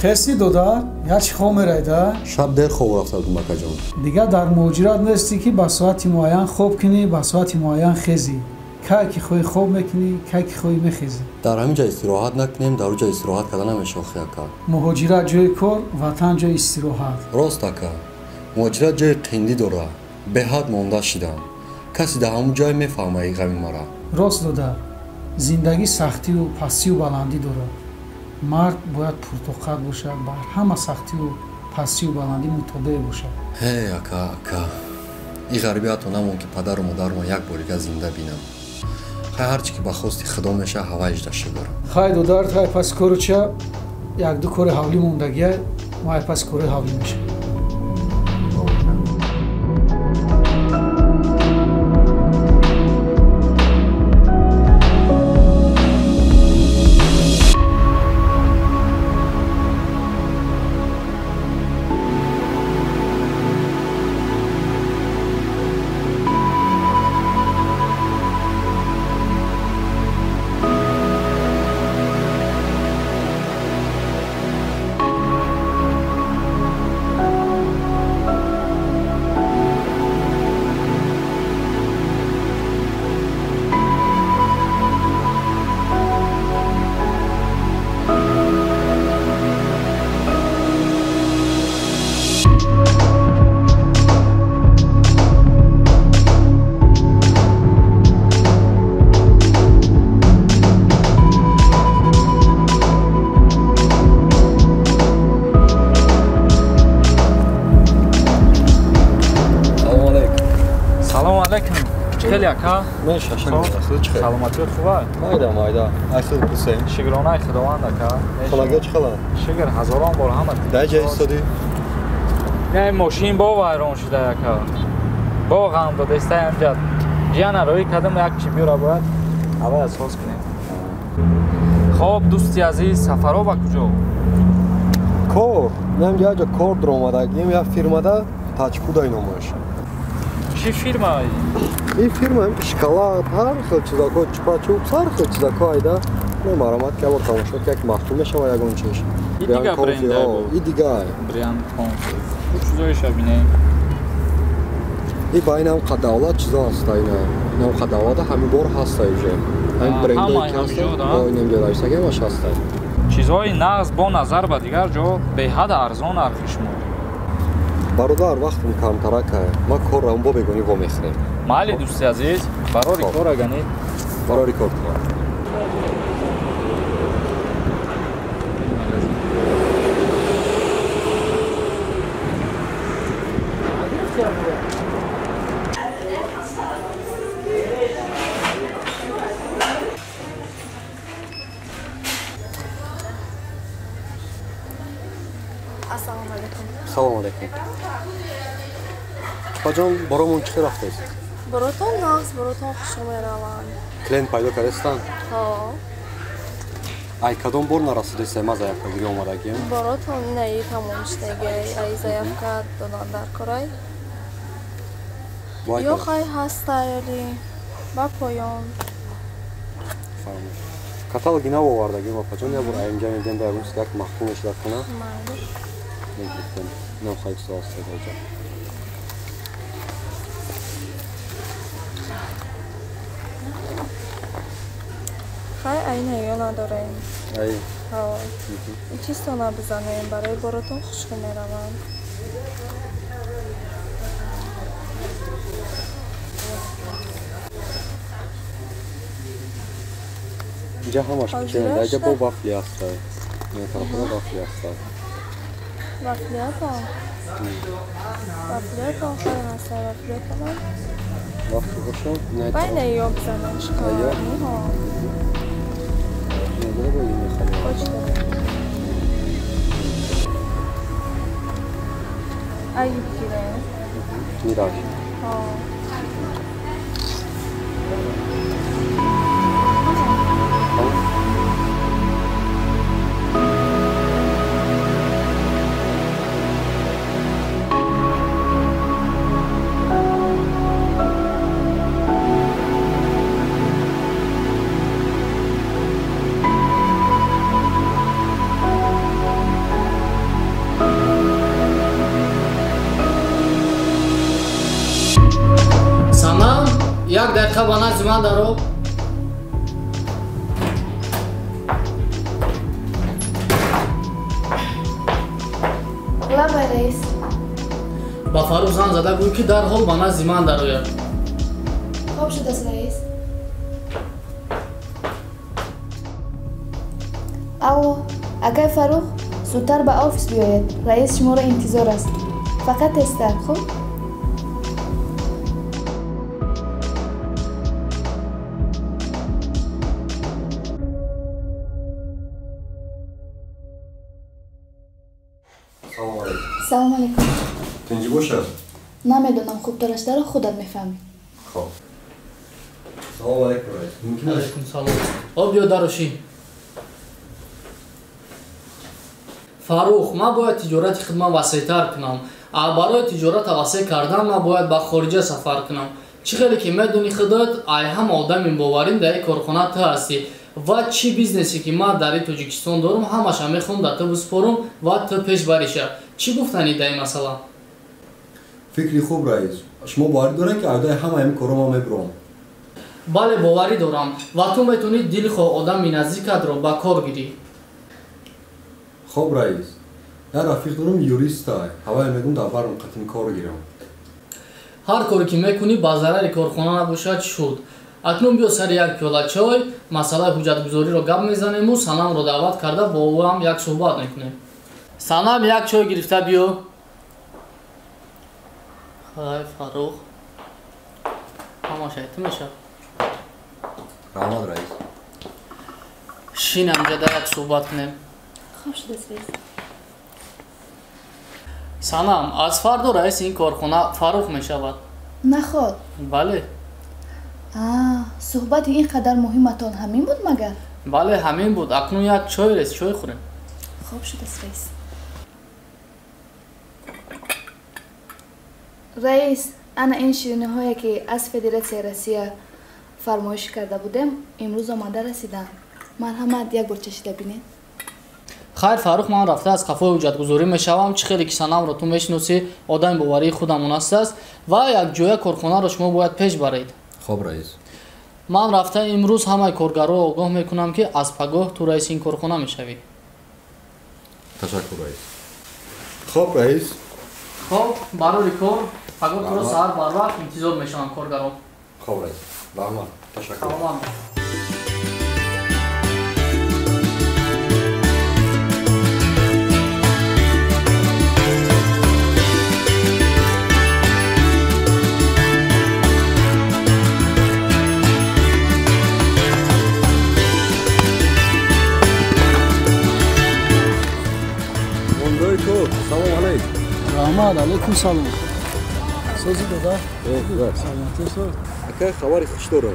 خسی دودار یا چی خو میرایده؟ شب دیر خواب رفتم مکه جان. دیگه در مهاجرت نیستی که با ساعت معین خواب کنی با ساعت معین خیزی. که خوی خواب میکنی که خوی میخیزی. در همین جا استراحت نکنیم، در اونجا استراحت کردن نمیشه اخی اکا. مهاجرت جای کار، وطن جای استراحت. راست اکا. مهاجرت جای قندی داره. به حد مونده شدم. کسی در همون جای میفهمه این غمی مرا. راست دودار. زندگی سختی و پسی و بلندی داره. مرد باید پرتقال باشد، بر همه سختی و پسی و بلندی مطابق باشد. هی اکا. این غریبیت نمون که پدر و مادر ما یک بار زنده بینم. هرچی که با خواستی خدا میشه هوایش داشته برم. خواهی دودار خواهی پس کارو چه یک دو کار حولی موندگیه ما پس کار حولی میشه. خیلی اکا میشه شما خود چه سلامتی خوبه مایدا اخیر حسین شکرانه خداوند اکا خلاگه چه خلا شکر هزاران بار همه در جای استادی نه ماشین با وایران شده اکا با غم داده است امجد جیان روی کدام یک چی بیاره باید اول اساس کنیم خب دوستی عزیز سفرها با کجا کار نم جا کار در اومدگیم یا فیرما ده تاچکو اینامش چی فیرما این فیرما هم شکلات هر خیلی چیزا که چپا چوب سر خیلی چیزا که ایده مرامت که با تماشا که یک مختوم میشه و یکون چیش این دیگه برنده بود این دیگه برند کانفی خوب چیزایش بینه این با این هم قداولت چیزا هسته این هم قداولت همین بار هسته ایجا همین برنده که هسته با این هم جدایسته که باش هسته چیزهای نغز با نظر به دیگر جا به حد ارزان ارخش مورد برادر وقتم کمتره که ما کار را با بگونی با میخریم مالی دوستی عزیز برای کار اگنید برای کار کنم سلام علیکم بجان برامون چی رفته است؟ براتون نغز براتون خوش میروند کلین پیدا کردستان؟ ها ای کدام بار نرسیده است ما زیافت دیگه اومدگیم؟ براتون نه تمام شدگی ای زیافت دادن در کرای یا خواهی هسته یالی با پایان کاتالوگی نو آوردگیم و بجان یا بر اینجا میگن در روز یک مختومش در کنه؟ نه خواهی سوال است خواهی این هیو نداریم ای این چیز تو نبزنیم برای براتون خوشک میروند اینجا همش بچه اینجا با وافلی هسته این طرف با وافلی هسته وافلیات هم وافلیات هم خواهی هسته وافلیات هم وافلی باشم باید نیو بزنم شکایی ها نگره با این میخوایی خوش داریم ای بگیره میراش یک دقیقه بنا زمان دارو. لبای رئیس. با فاروق زن زده گوی که در حال بنا زمان داروید. خوب شد است رئیس. الو، آقای فاروق زودتر به آفیس بیاید. رئیس شما را انتظار است. فقط استر خوب؟ سلام علیکم. تنجی باشه؟ نمیدونم خوب درشته را خودت میفهمی. خب. سلام علیکم رئیس. ممکن است؟ علیکم سلام. او بیا داروشی. فاروق ما باید تجارت خدمت وسیع‌تر کنم. برای تجارت وسیع کردن ما باید به خارج سفر کنم. چی خیلی که میدونی خودت ای هم آدم باورین در کارخانه تو هستی و چی بیزنسی که ما در تاجیکستان دارم همش میخوام در تو بسپارم و تو پیش بریشه. چی گفتنی در این مسئله؟ فکری خوب رئیس. شما باوری دارین که عهده همه این کارو ما میبرم. بله باوری دارم و تو میتونی دل خود آدم نزدیکت رو به کار گیری. خب رئیس. یا رفیق دارم یوریست های. هوای میگم در برم قطعی کار گیرم. هر کاری که میکنی با ضرر کارخانه نباشد شد. اکنون بیا سر یک پیاله چای مسئله حجت گذاری رو گپ میزنیم و سنم رو دعوت کرده با او هم یک صحبت میکنیم. سنم یک چای گرفته بیا. خیلی فاروق همه شایده میشه. رحمت رئیس. شین همجا در یک صحبت کنیم. خوب شد است رئیس. سنم از فردا رئیس این کارخانه فاروق میشود. نخواد. بله. صحبت اینقدر مهمتان همین بود مگر؟ بله همین بود. اکنون یک چای رئیس چای خوریم. خوب شد است رئیس. رئیس انا این شیرینی هایی که از فدراسیون روسیه فرمایش کرده بودم امروز آماده رسیدن. مرحمت یک بار چشیده بینید. خیر فاروق من رفته از قفای حجت گذاری میشوم. چه خیلی که سنم رو تو میشناسی آدم باوری خودمون است و یک جای کارخانه رو شما باید پیش برید. خب رئیس. من رفته امروز همه کارگرها رو آگاه میکنم که از پگاه تو رئیس این کارخانه میشوی. تشکر رئیس. خب رئیس. خب برای کار پگاه تو رو ساعت بر وقت انتظار میشم کارگرها. خب رئیس. رحمت. تشکر. تمام. سلام علیکم. رحمت علیکم سلام. سازی دادا؟ سلامتی ساز. اکه خبری خوش دارم.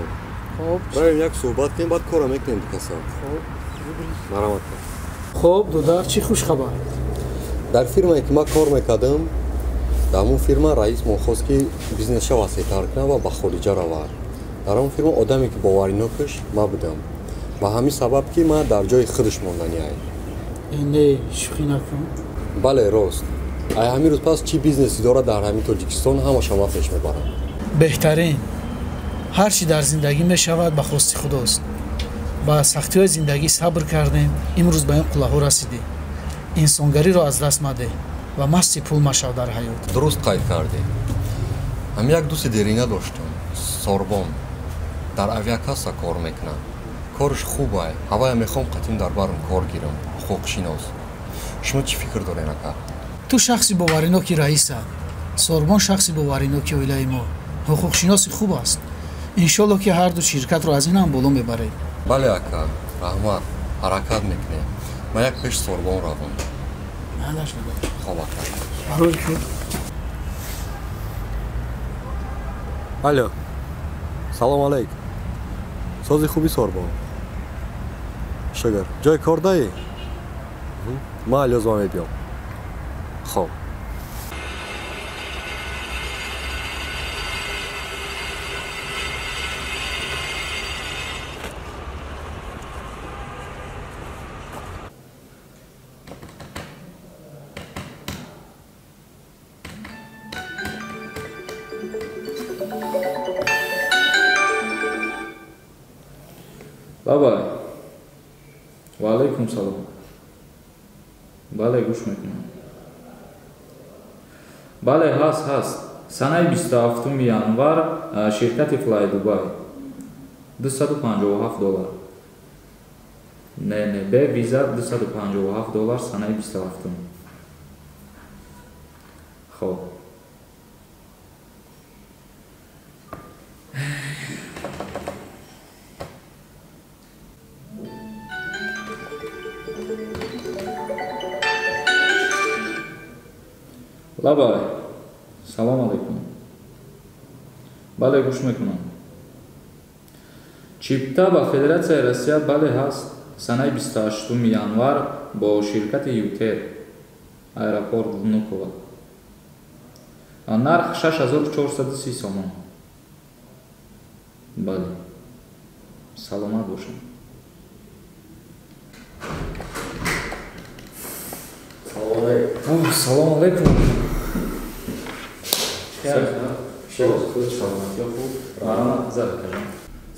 خب. بریم یک صحبت کنیم بعد کارو میکنیم دیگه. خب. مرحمت. خب دادا چی خوش خبر؟ در فیرمایی که ما کار میکردم در اون فیرما رئیس ما خواست که بیزنس شو وسیع‌تر کنه و به خارج رود. در اون فیرما آدمی که باوری نکش ما بودم. به همین سبب که ما در جای خودش ماندنی ای. نه شوخی نکن. بله راست. ای همین روز پس چی بیزنسی داره در همین تاجیکستان همه شما پیش میبرن. بهترین هر چی در زندگی میشود به خواست خداست. با سختی های زندگی صبر کردیم امروز به این قله رسیدیم. انسانگری را از دست مده و مستی پول مشو در حیات. درست قید کردی. هم یک دوست دیرینه داشتم. سوربون در اویاکاسا کار میکنه. کارش خوبه. هوای میخوام قطعا در برم کار گیرم. حقوق شناس. شما چی فکر دارین اکا؟ تو شخصی باورینوکی رئیسه. سوربون شخصی باورینوکی اویلای ما. حقوق شناسی خوب است. انشالله که هر دو شرکت رو از این هم بالا میبره. بله اکا. رحمت. حرکت میکنه. ما یک پیش سوربون روم. مالش بده. خوب اکا. برای که الو. سلام علیکم. سازی خوبی سوربون. شگر. جای کار دایی؟ ما الان زمان بیام. خب. Baba. Wa alaykum salom. Bale gush mekunam. Bale hast. Sanay 27 yanvar şirkati Fly Dubai. $257. Ne B viza $257 sanay 27. Xo'p. Labay. Salom alaykum. Bale gush mekunam. Чипта ба Федератсияи Россия бале ҳаст. Санаи 28 январ бо ширкати Ютер аэропорт Внуково. Нарх 6430 сомон. Бале. Саломат бошам. Салом алейкум.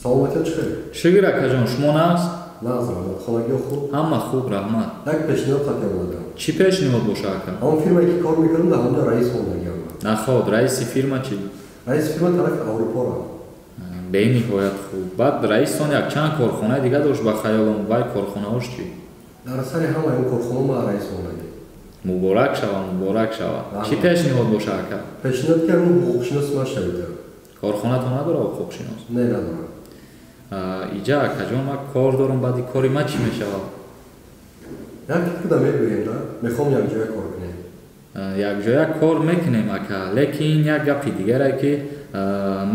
Саломатият чӣ? Шигир акаҷон, шумо наст? Назрам, хонагиҳо хуб? Ҳама хуб, раҳмат. Як пешниҳод хатем додам. Чӣ пешниҳод боша ака? Ҳамон фирмае ки кор мекардам, дар ҳамҷо раис мондагиам. Наход, раиси фирма чӣ? Раиси фирма тарафи Аврупорам. Бениҳоят хуб. Баъд раистон якчанд корхонаи дига дошт ба хаёлам, вай корхонаҳош чӣ? Дар сари ҳамаи он корхона ман раис мондагӣ. Муборак шава, муборак шава. Чӣ пешниҳод боша ака? Пешниҳод ки ҳамон ҳуқуқшинос ман шавида. Корхонатон надора ҳуқуқшинос? Не, надорам. Иҷа акаҷон, ман кор дорам, баъди кори ман чӣ мешавад? Як фикрда мегӯем да, мехоҳам якҷоя кор кунем. Якҷоя кор мекунем ака, лекин як гапи дигаре ки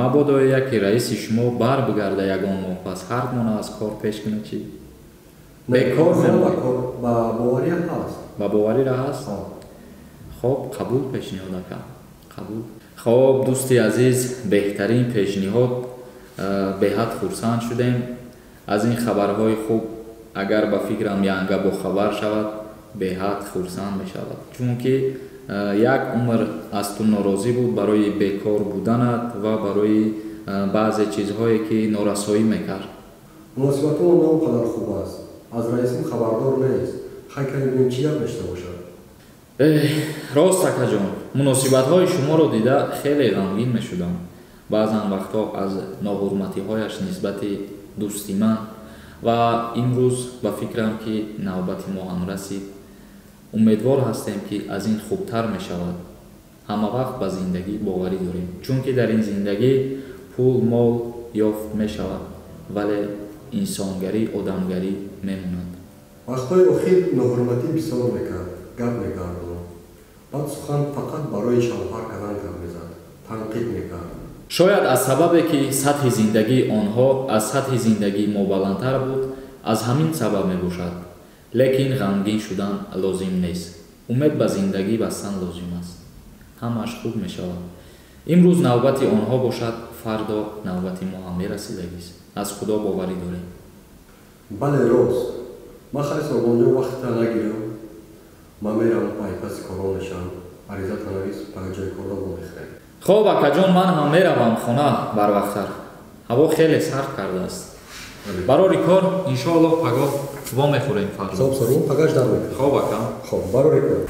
мабодо яке раиси шумо бар бигарда ягон моҳ, пас ҳард мона аз кор пеш кунад чӣ? Бекор мемонад? Ба бовария ҳаст. Ба боварира ҳаст? Хоб, қабул пешниҳод ака. Қабул. Хоб, дӯсти азиз, беҳтарин пешниҳод, беҳад хурсанд шудем. Аз ин хабарҳои хуб агар ба фикрам янга бохабар шавад, беҳад хурсанд мешавад. Чунки як умр аз ту норозӣ буд барои бекор буданат ва барои баъзе чизҳое ки норасоӣ мекард. муносибатон на он қадар хуб аст. Аз раисим хабардор нест. Хай кани бинем чӣ гап мешуда бошад? Рост акаҷон, муносибатҳои шуморо дида хеле ғамгин мешудам. Баъзан вақтҳо аз ноҳурматиҳояш нисбати дӯсти ман ва имрӯз ба фикрам ки навбати мо ҳам расид. Умедвор ҳастем ки аз ин хубтар мешавад. Ҳама вақт ба зиндагӣ боварӣ дорем, чунки дар ин зиндагӣ пул мол ёфт мешавад, вале инсонгарӣ, одамгарӣ мемонад. вақтҳои охир ноҳурматӣ бисёр мекард, гап мегардонад. баъд сухан фақат барои шавҳар кадан гап мезад, танқид мекард. шояд аз сабабе ки сатҳи зиндагии онҳо аз сатҳи зиндагии мо баландтар буд, аз ҳамин сабаб мебошад. Лекин ғамгин шудан лозим нест. умед ба зиндагӣ бастан лозим аст. ҳамааш хуб мешавад. имрӯз навбати онҳо бошад, фардо навбати мо ҳам мерасидагист. аз худо боварӣ дорем. бале рост. ман хайс обонҷо вақтта нагирам. ман мерам пайпаси коронашам. аризата навис пага ҷои корда бомехӯрем. хоб акаҷон, ман ҳам меравам хона барвақттар. ҳаво хеле сард кардааст. барори кор иншоаллоҳ пагоҳ вомехӯрем фарзо. соб сорун пагаш дар мекунем. хоб акам. хоб барори кор.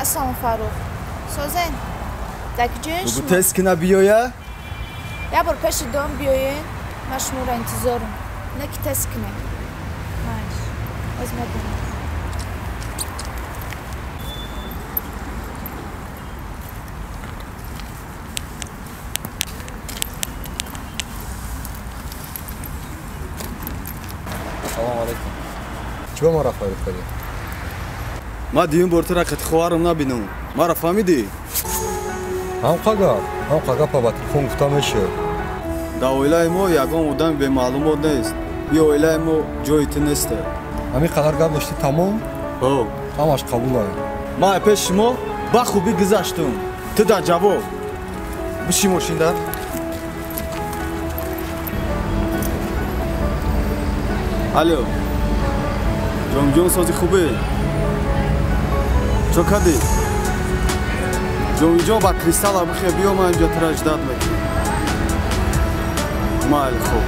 ассалому фарух. созен дар куҷояш бугу тест кина биёя? як бор пеши дом биёе. ман шуморо интизорам. не ки тест кунем. майш аз мебинам. салом алейкум. чӣ ба ман рафт гуфтади? ман дуюм бортар ақати хоҳарам набинам. маро фаҳмидӣ? ҳамқа гапа ба телефон гуфта мешавад. дар оилаи мо ягон одами бемаълумот нест. ин оилаи мо ҷои ту нест. ҳамин қадар гап дошти тамом? ҳамаш қабул аст. ман пеши шумо ба хубӣ гузаштам. ту дар ҷавоб биши мошинда. алё ҷонҷон сози хубе чо кардӣ? جویجا با کریستال هم خیلی بیام اینجا تراجداد میکنم مال خوب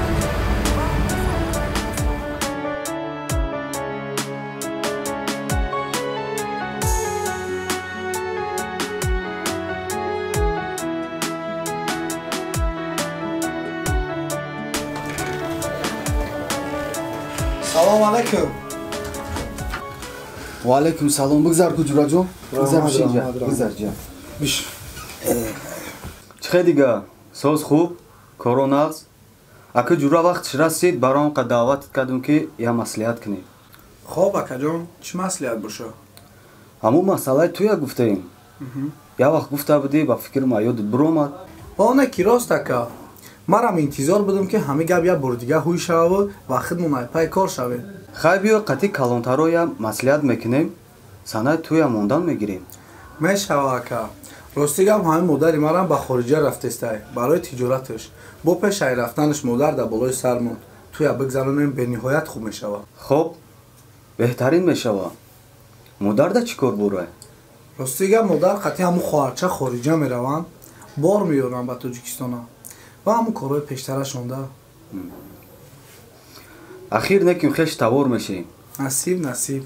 سلام علیکم و علیکم سلام بگذار کجورا جون بگذار بشین جا بگذار جا بیش چه دیگه سوز خوب کوروناز اکا جورا وقت رسید برام قد دعوت کردم که یه مسئولیت کنی خوب اکا جون چه مسئولیت باشه همو مسئله توی گفته ایم یه وقت گفته بودی با فکر ما یادت برومد با نه کی راست اکا مرام انتظار بودم که همه گپ یه بار دیگه هوی شوه و خودمون پای کار شوه خیلی بیا قطعی کلانترو یا مسئولیت میکنیم سنه توی موندن میگیریم میشوه اکا راستی گپ همه مادری مرام با خارجه رفته است برای تجارتش با پیش رفتنش مادر در بالای سر موند توی بگذرونیم به نهایت خوب میشوه خب بهترین میشوه مادر ده چی کار بروه راستی گپ مادر قطعی همون خواهرچه خارجه میروند بار میارن به تاجیکستان و همون کارهای پیشترش مونده اخیر نکیم خیش تبار میشیم نصیب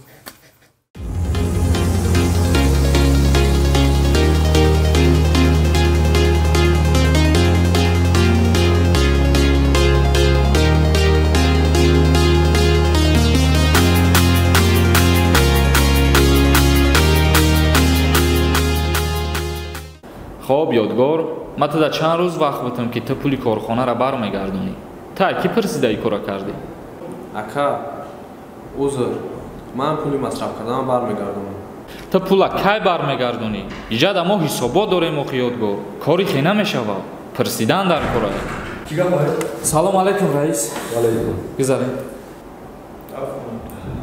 خب یادگار ما تا چند روز وقت بودم که تو پولی کارخانه را برمیگردونی تا کی پرسیده ای کارا کردی اکا عذر من پولی مصرف کردم برمیگردونم تو پولا کی برمیگردونی ایجاد ما حسابات داریم و یادگار کاری خی نمیشوه پرسیدن در کارا سلام علیکم رئیس علیکم گذارید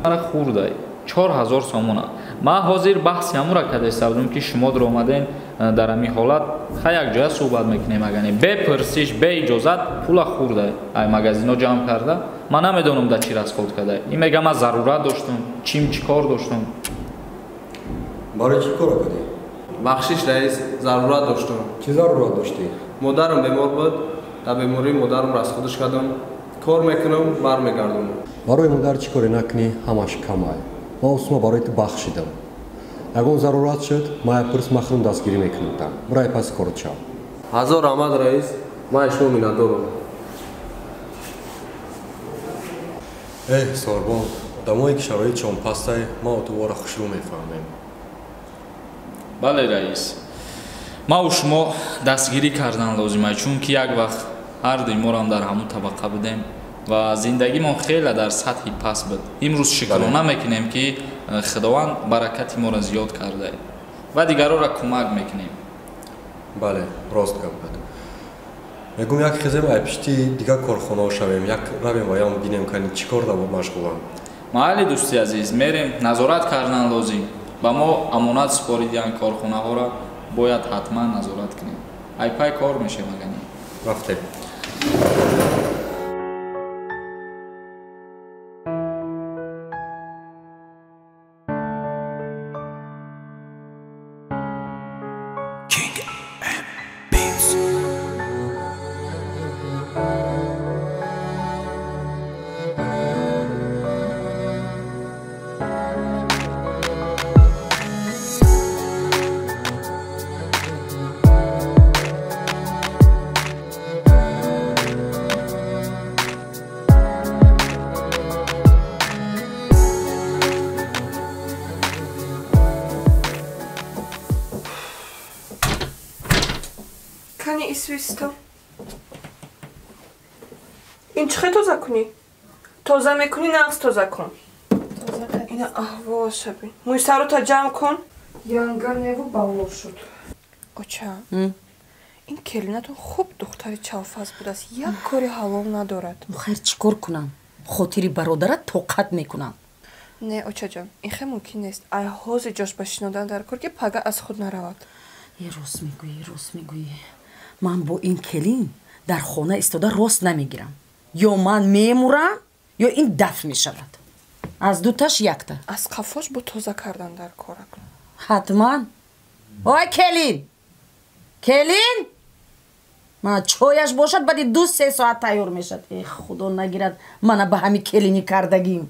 مرا خورده 4000 سومونه ما حاضر بحث همون را کده استادم که شما در اومدین در همین حالت خیلی یک جای صحبت میکنیم اگه به پرسش به اجازت پول خورده ای مغازینو جمع کرده من نمیدونم در چی رسخود کرده این میگم من ضرورت داشتم چی کار داشتم برای چی کار کردی بخشش رئیس ضرورت داشتم چی ضرورت داشتی مادرم بیمار بود در بیماری مادرم رسخودش کردم کار میکنم برمیگردونم برای مادر چی کاری نکنی همش کمای ما اسما برای تو بخشیدم اگه ضرورت شد ما پرس مخرون دستگیری میکنم برای پس کارت شو هزار آمد رئیس ما شما میندارم ساربان دمایی که شرایط چون پسته ما تو وارا خوشرو میفهمیم بله رئیس ما و شما دستگیری کردن لازمه چون که یک وقت هر دیمور هم در همون طبقه بودیم و زندگی ما خیلی در سطحی پس بود امروز شکرانه میکنیم که خداوند برکت ما را زیاد کرده و دیگران را کمک میکنیم بله راست گپ بود میگم یک خزم ایپشتی دیگه کارخانه شویم یک رویم و یام بینیم کنیم چیکار دا مشغولم معالی دوستی عزیز میریم نظارت کردن لازم و ما امانت سپاریدن کارخانه ها را باید حتما نظارت کنیم ای پای کار میشه مگنی رفته Kani isvisto. این چه توزه کنی؟ توزه میکنی نقص توزه کن. اینا احوا شبین. موی سر رو تا جمع کن. یانگانه و باور شد. اوچه این کلینتون خوب دختری چالفاز بود است. یک کاری حلال ندارد. خیر چیکار کنم؟ خاطری برادرت طاقت میکنم. نه اوچه جان این خیلی ممکن نیست. ای حاضر جاش بشینودن در کار که پگه از خود نرود. یه راست میگویی. من با این کلین در خانه استاده راست نمیگیرم. یا من میمورم یا این دفع میشود. از دوتاش یکتا. از قفاش با توزه کردن در کار کن. حتما. آی کلین келин мана чояш бошад баъди 2-3 соат тайёр мешад. худо нагирад мана ба ҳами келини кардагим.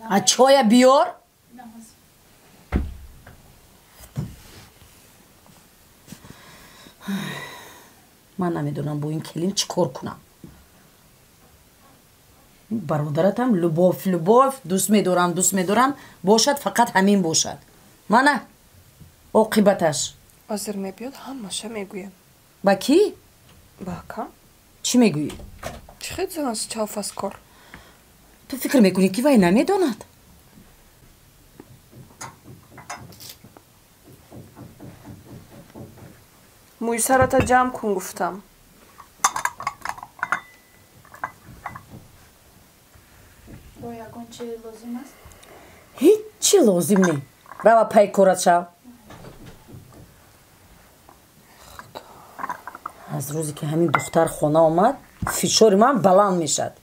а чоя биёр. ман намедонам бо ин келин чӣ кор кунам. бародаратам любов дӯст медорам бошад, фақат ҳамин бошад. мана оқибаташ ҳозир мебиёд ҳамаша мегӯям. ба кӣ? ба акам. чӣ мегӯӣ? чӣ хедзанас чалфаскор? ту фикр мекунӣ ки вай намедонад? мӯйсарата ҷамъ кун гуфтам. ҳичи лозим не. рава пай корат шав. аз рӯзе ки ҳамин духтар хона омад фишори ман баланд мешад.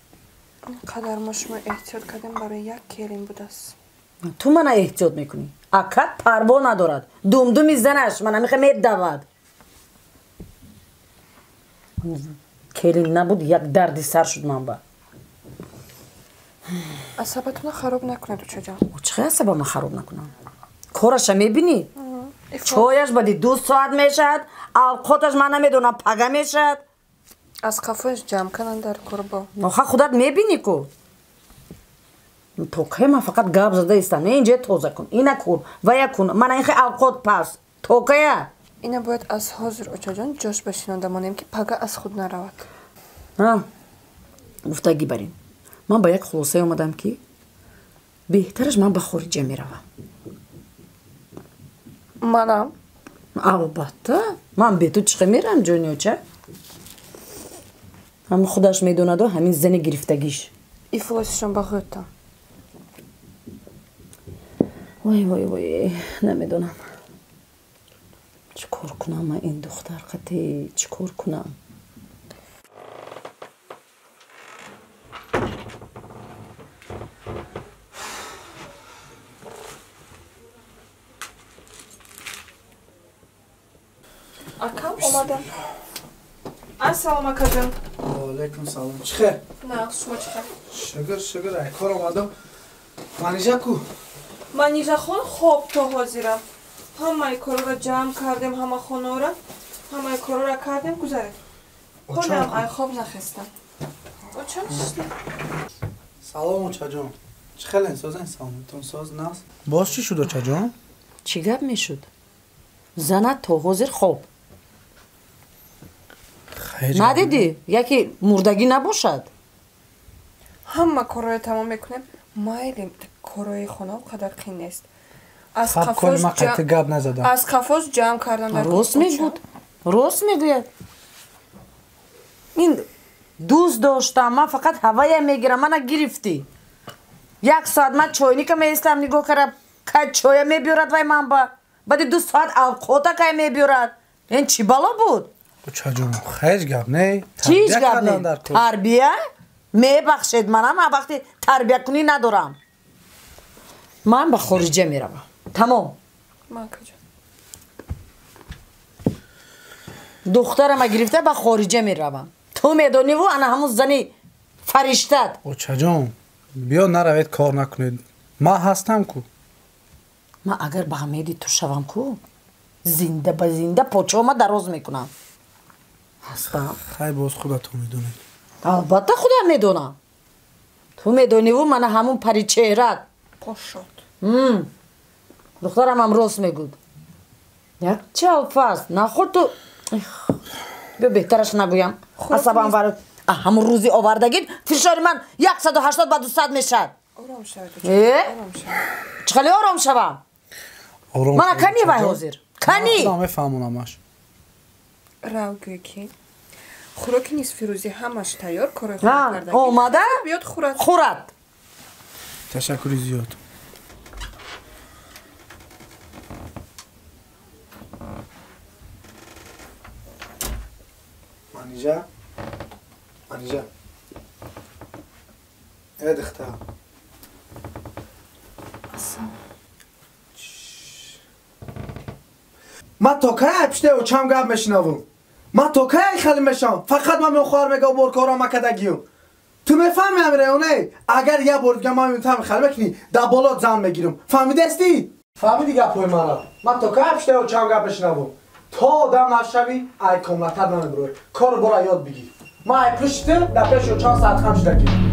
қадар мо шумо эҳтиёт кардем барои як келин будааст. ту мана эҳтиёт мекунӣ. акат парво надорад. думдуми занаш мана мехоҳ медавад. келин набуд як дарди сар шуд манба. асабатуна хароб накунед учаҷон. чиқай асабама хароб накунам? кораша мебинӣ? чояш баъди 2 соат мешад, алқоташ ман намедонам пага мешад. аз қафояш ҷамъ канан дар курбо. оха худат мебинӣ ку. токае ман фақат гап зада истам. не инҷоя тоза кун, ина кун, вая кун. мана ин хе алқот пас. токая? ина бояд аз ҳозир учаҷон ҷош башинода монем ки пага аз худ наравад. гуфтагӣ барин. ман ба як хулосае омадам ки беҳтараш ман ба хориҷа меравам. манам? албатта. ман бе ту чиқа мерам ҷониёча. ҳамин худаш медонаду ҳамин зани гирифтагиш. ифлосишон ба хӯдтам. вой намедонам чӣ кор кунам. ман ин духтар қати чӣ кор кунам? акам омадам. ассалом акаҷон. алайкум салом. чӣ хел? нағз шумо чӣ хел? шугр ай кор омадам. манижа ку? манижахон хоб то ҳозирам. ҳамаи корора ҷамъ кардем, ҳама хонора ҳамаи корора кардем гузаред. ҳолам ай хоб нахестам. очам шишти. салом очаҷон. чӣ хелен созен саломатон соз нас? боз чӣ шуд очаҷон? чӣ гап мешуд? занат то ҳозир хоб. надидӣ яке мурдагӣ набошад? ҳама корро тамом мекунем. майли коррои хона қадар қин нест. аз қафос ҷамъ кардан дар рост мегӯд. рост мегӯяд. ин дӯст доштам. ман фақат ҳавая мегирам. мана гирифтӣ. як соат ман чойника меистам нигоҳ кардам. кай чоя мебиёрад вай манба. баъди 2 соат алқота кай мебиёрад. ин чӣ бало буд? очаҷон хеҷ гап не? чиз гап не? тарбия? мебахшед манам вақти тарбиякунӣ надорам. ман ба хориҷа меравам. тамом. духтарама гирифта ба хориҷа меравам. ту медониву ана ҳамун зани фариштат. очаҷон биё наравед кор накунед. ман ҳастам ку. ман агар ба ҳамеди ту шавам ку зинда ба зинда почома дароз мекунам. ҳастам. хай боз худатон медонед. албатта худам медонам. ту медониву мана ҳамун паричеҳрат. пошод. духтарамам рост мегӯд. як чалфас нахӯр ту. биё беҳтараш нагӯям. асабам вар ҳамун рӯзи овардагид фишори ман 180 ба 200 мешад. ором шавед. чӣ хеле ором шавам? мана канӣ вай ҳозир? канӣ? мефаҳмонамаш. равгӯй ки хӯроки нисфи рӯзи ҳамаш тайёр. корои омада биёд хӯрад. ташаккури зиёд. манижа э духтар ما تا کی پشته و چم گپ میشنوم ما تا کی خالی میشم فقط من خواهر میگم بر کارا مکدگیو تو میفهمی امرونه اگر یه بار دیگه ما میتونم خالی بکنی در بالا زن میگیرم فهمیدی استی فهمیدی گپای منو ما تا کی پشته و چم گپ میشنوم تا آدم نشوی ای کاملتر نمیبروی کار برای یاد بگیر ما ای پشته در پیش و چند ساعت خم شدگی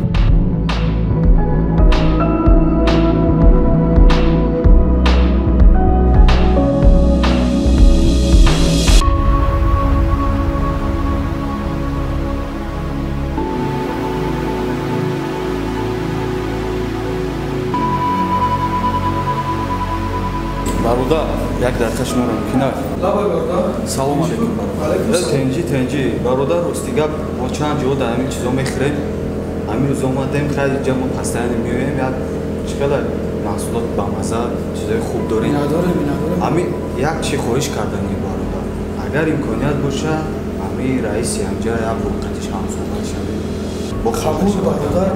бародар як дақиқа шуморо мумкина салом алейкум тенҷи бародар рости гап бо чанд ҷо дар ҳамин чизо мехӯрем ҳамин рӯз омадем хеле ҷамъ пастаяне меоем як чӣ қадар маҳсулот бамаза чизои хуб дорем ҳамин як чӣ хоҳиш кардани бародар агар имконият боша ҳамин раиси ҳамҷа як воқеатиш ҳамсоҳбат шавем қабул бародар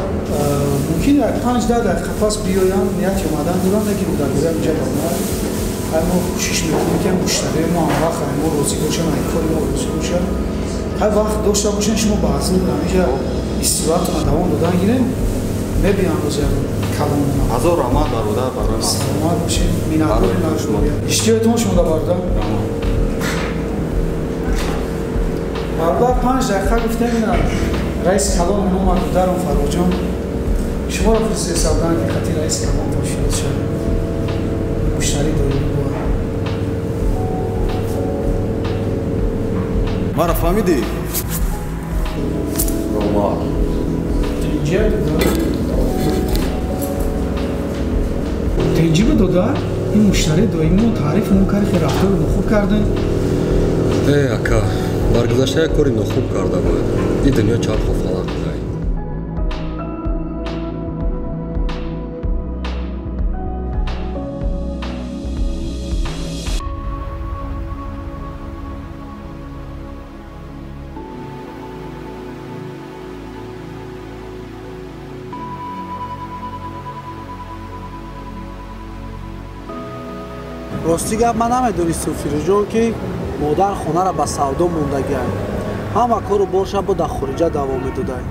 мумкин як 5-10 дақиқа пас биёям ният омадан дорам лекин дар гӯям ҷа омад мо кӯшиш мекунем ки муштари мо ҳам вақт мо розӣ бошам ай кори мо розӣ бошад ҳар вақт дошта бошем шумо баъзан ҳамиҷа истироҳатона давом додан гирем мебинам роз як калом ҳазор раҳмат бародар барои саломат бошед миннатдорем нашумо иштиётон шумода бародар бародар 5 дақиқа гуфтем ина раис калом номад додаром фароҷон шуморо фурсати савдан диққати раис калом тошиёд шад муштари доимӣ буд мара фаҳмидӣ тенҷиба додар ин муштари доимиро таъриф мо карди рафтори нохуб кардем ака дар гузашта як кори нохуб карда буд ин дунё чарху фалақ будай рости гап ман намедонистам фирӯзҷон ки модар хонаро ба савдо мондагиам ҳама кору боша бо дар хориҷа давом медодай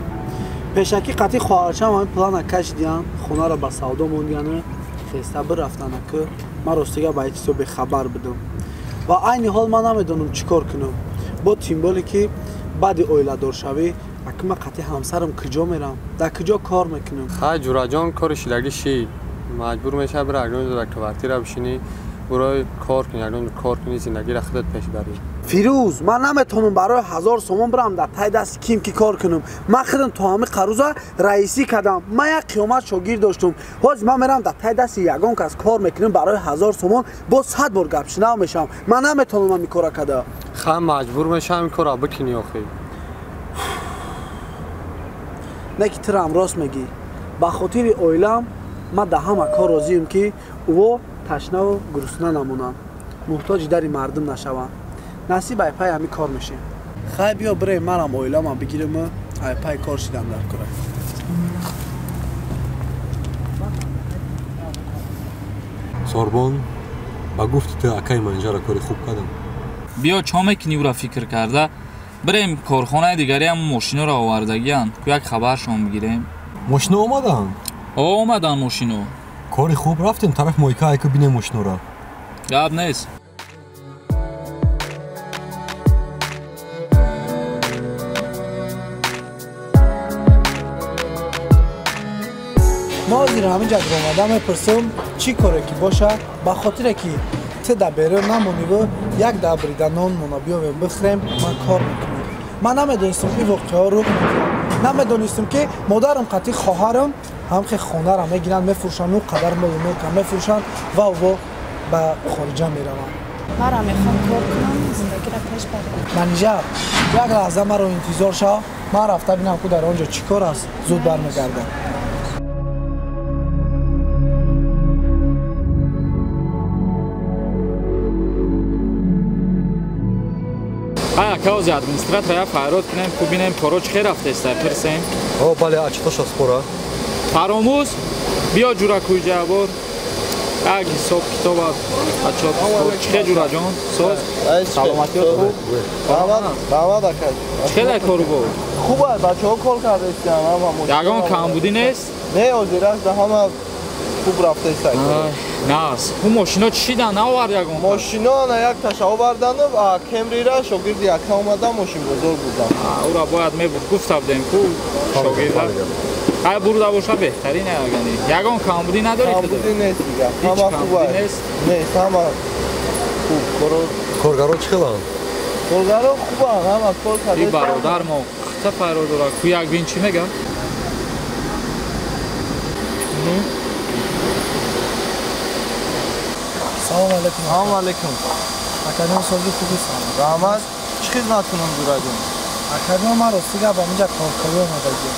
пешакӣ қатъи хоҳарчам ҳамин плана кашидиам хонаро ба савдо мондиану хеста бирафтана ки ман ростига ба ҳеҷ чизо бехабар будам ва айни ҳол ман намедонам чӣ кор кунам бо тимболе ки баъди оиладоршавӣ аки ман қатъи ҳамсарам куҷо мерам дар куҷо кор мекунам ха ҷураҷон кори шидагӣ ши маҷбур мешавӣ бира якдон дар квартира бишинӣ برای کار کنی اگر کار کنی زندگی را خودت پیش بری فیروز من نمیتونم برای 1000 سومون برم در تای دست کیم کی کار کنم من خودم تو همه قروزا رئیسی کردم من یک قیامت شاگرد داشتم حاج من میرم در تای دست یگان کس کار میکنم برای 1000 سومون با 100 بار گپ شنو میشم من نمیتونم این کارا کدا خام مجبور میشم این کارا بکنی آخه نه کی ترام راست میگی با خاطر اویلم من در همه کار راضیم که او تشنه و گرسنه نمونن محتاج دری مردم نشوند نصیب ای پای همی کار میشه خیلی بیا برای منم اویلم بگیرم ای پای کار شدم در کاره سوربون با گفت تو اکای منجر کاری خوب کردم بیا چامه کنی او را فکر کرده بریم کارخانه دیگری هم ماشینا را آوردگیان که یک خبرشون بگیریم ماشینا آمدن؟ آمدن ماشینا کاری خوب رفتیم طرف مایکا ای که بینیم ماشینا را گپ نیست ما از همینجا آمدم میپرسم چی کاره که باشه با خاطر که ته در بیرون نمونی و یک دبریده نان مونا بیاویم بخوریم من کار میکنم من نمیدونستم این وقتی ها رو نمیدونستم که مادرم قطعی خواهرم هم که خونه را میگیرن میفروشن و قدر مال کم میفروشن و به خارجه میرون من را میخوام کار کنم زندگی را پیش ببرم منیجر یک لحظه من رو انتظار شو من رفته بینم که در آنجا چی کار است زود برمیگردم Каузи администратора фарод кунем ку бинем коро чӣ хел рафтест пирсем бале ачто шаспора фаромӯз биё ҷуракӯй ҷабор як ҳисоб китобат бачаҳо чӣ хел ҷура ҷон соз саломатиёт хуб раҳмат ака чӣ хел кору бо хуб аст бачаҳо кор кардаистиам ягон камбудӣ нест не ҳозир аст ҳама хуб рафтаистак нас ҳу мошино чидан наовард ягон мошино ана як таша овардану кемрира шогирди ака омада мошинбозор будам ура бояд мебурд гуфтавдем ку шогирда ай бурда боша беҳтарин ягани ягон камбудӣ надоред камбудӣ нест дига ҳама хуб аст нест ҳама хуб коргаро чӣ хеланд коргаро хубанд ҳама кор и бародар мо қита пайро дорад ку як бин чӣ мегам салом алейкум салом алейкум академ сози хубисан раҳмат чӣ хизмат кунам дураҷон академ ма ростига ба минҷа коркарӣ омадагӣ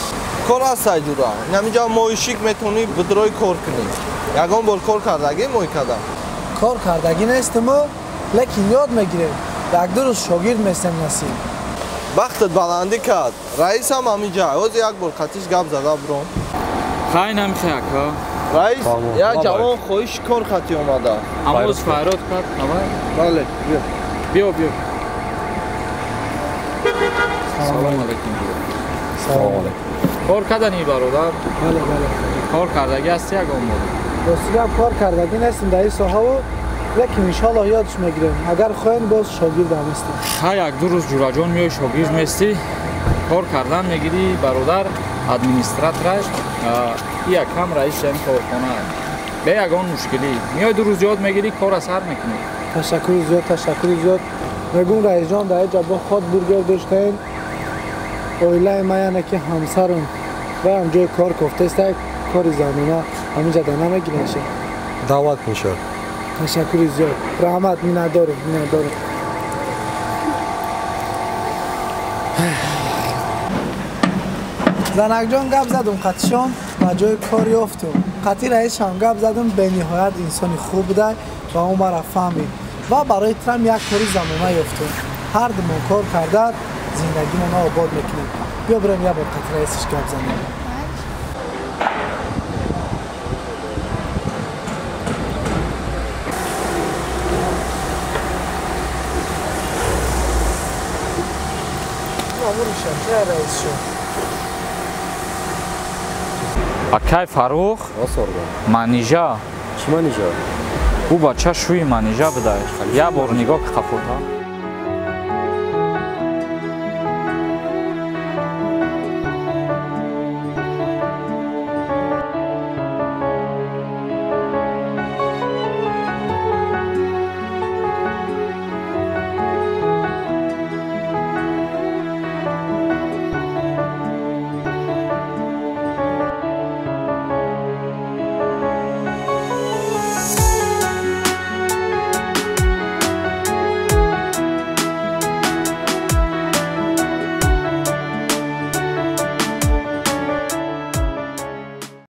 кор ҳастай дура инаминҷа моишик метавонӣ бидрои кор кунӣ ягон бор кор кардагӣ мои када кор кардагӣ нестимо лекин ёд мегирем як ду рӯз шогирд месем насиб бахтат баландӣ кард раисам ҳаминҷа ҳозир як бор қатиш гап зада буром хай намехоҳ ака раис як ҷавон хоҳиши кор хати омадааст амоз файрод кард бале биё салом алейкум салом алейкум кор кардани бародар бале кор кардагӣ ҳасти ягон бор ростига кор кардагӣ нестим дар ин соҳаву лекин иншоаллоҳ ёдаш мегирем агар хоҳем боз шогирдам ҳастем ҳа як ду рӯз ҷураҷон меои шогирд мести кор кардан мегирӣ бародар администратораш якам раиси ин корхона бе ягон мушкилӣ меои ду рӯз ёд мегирӣ кора сар мекунӣ ташаккури зиёд мегӯм раисҷон дар ҷа бо ход бургер доштаем оилаи ма яне ки ҳамсарам ваям ҷои кор кофтаистак кори замина ҳаминҷа да намегираше даъват мешавад ташаккури зиёд раҳмат миннатдорам занакҷон гап задум қатишон ба ҷои кор ёфтум қати раисшам гап задум бениҳоят инсони хуб будай ва он мара фаҳмид ва барои трам як кори замона ёфтум ҳардумон кор карда зиндагимона обод мекунем биё бирем як бор қати раисиш гап занем акай фаррух манижа чӣ манижа ӯ бача шӯи манижа будай як бор нигоҳ ки қафота